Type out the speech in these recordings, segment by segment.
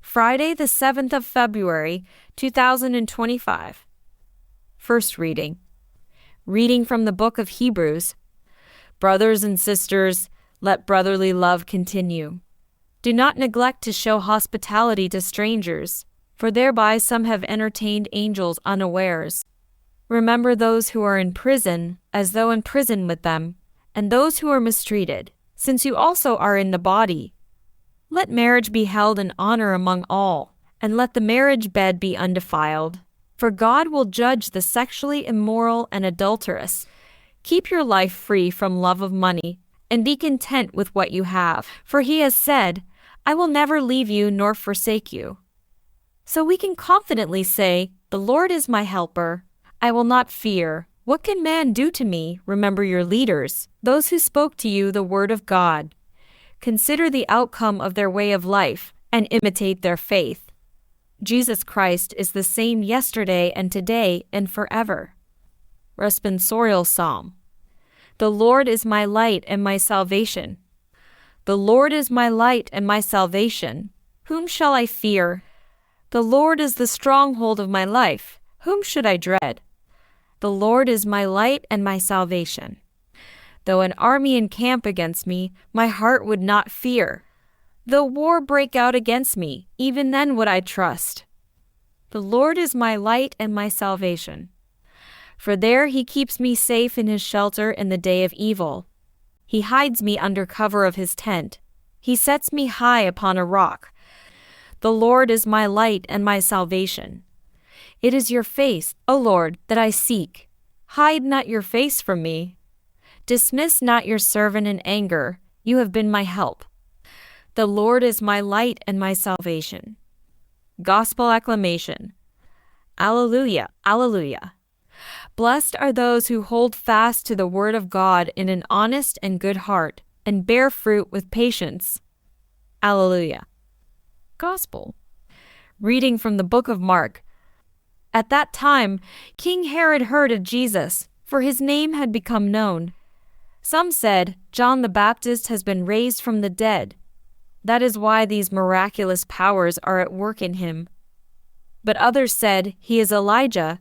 Friday, the 7th of February, 2025. First reading. Reading from the book of Hebrews. Brothers and sisters, let brotherly love continue. Do not neglect to show hospitality to strangers, for thereby some have entertained angels unawares. Remember those who are in prison, as though in prison with them, and those who are mistreated, since you also are in the body. Let marriage be held in honor among all, and let the marriage bed be undefiled. For God will judge the sexually immoral and adulterous. Keep your life free from love of money, and be content with what you have. For he has said, I will never leave you nor forsake you. So we can confidently say, the Lord is my helper. I will not fear. What can man do to me? Remember your leaders, those who spoke to you the word of God. Consider the outcome of their way of life, and imitate their faith. Jesus Christ is the same yesterday and today and forever. Responsorial Psalm. The Lord is my light and my salvation. The Lord is my light and my salvation. Whom shall I fear? The Lord is the stronghold of my life. Whom should I dread? The Lord is my light and my salvation. Though an army encamp against me, my heart would not fear. Though war break out against me, even then would I trust. The Lord is my light and my salvation. For there he keeps me safe in his shelter in the day of evil. He hides me under cover of his tent. He sets me high upon a rock. The Lord is my light and my salvation. It is your face, O Lord, that I seek. Hide not your face from me. Dismiss not your servant in anger. You have been my help. The Lord is my light and my salvation. Gospel acclamation. Alleluia, alleluia. Blessed are those who hold fast to the word of God in an honest and good heart, and bear fruit with patience. Alleluia. Gospel. Reading from the book of Mark. At that time, King Herod heard of Jesus, for his name had become known. Some said, John the Baptist has been raised from the dead. That is why these miraculous powers are at work in him. But others said, he is Elijah.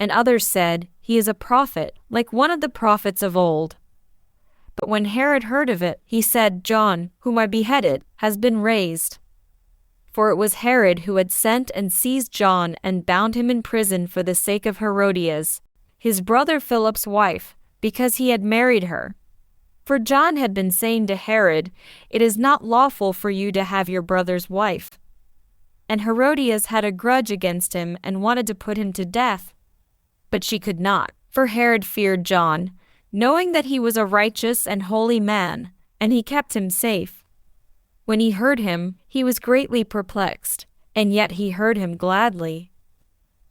And others said, he is a prophet, like one of the prophets of old. But when Herod heard of it, he said, John, whom I beheaded, has been raised. For it was Herod who had sent and seized John and bound him in prison for the sake of Herodias, his brother Philip's wife, because he had married her. For John had been saying to Herod, it is not lawful for you to have your brother's wife. And Herodias had a grudge against him and wanted to put him to death. But she could not, for Herod feared John, knowing that he was a righteous and holy man, and he kept him safe. When he heard him, he was greatly perplexed, and yet he heard him gladly.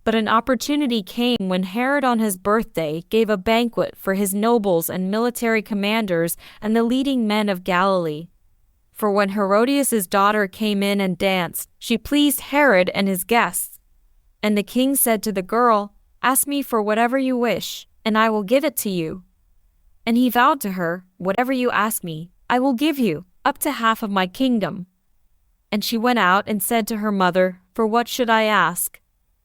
But an opportunity came when Herod on his birthday gave a banquet for his nobles and military commanders and the leading men of Galilee. For when Herodias' daughter came in and danced, she pleased Herod and his guests. And the king said to the girl, Ask me for whatever you wish, and I will give it to you. And he vowed to her, Whatever you ask me, I will give you, up to half of my kingdom. And she went out and said to her mother, For what should I ask?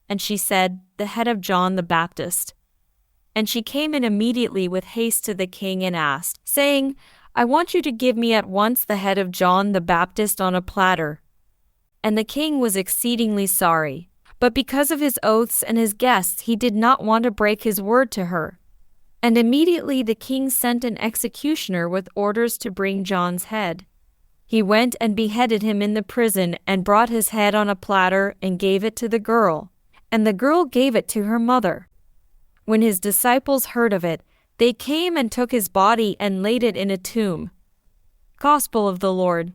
And she said, The head of John the Baptist. And she came in immediately with haste to the king and asked, saying, I want you to give me at once the head of John the Baptist on a platter. And the king was exceedingly sorry, but because of his oaths and his guests he did not want to break his word to her. And immediately the king sent an executioner with orders to bring John's head. He went and beheaded him in the prison and brought his head on a platter and gave it to the girl. And the girl gave it to her mother. When his disciples heard of it, they came and took his body and laid it in a tomb. Gospel of the Lord.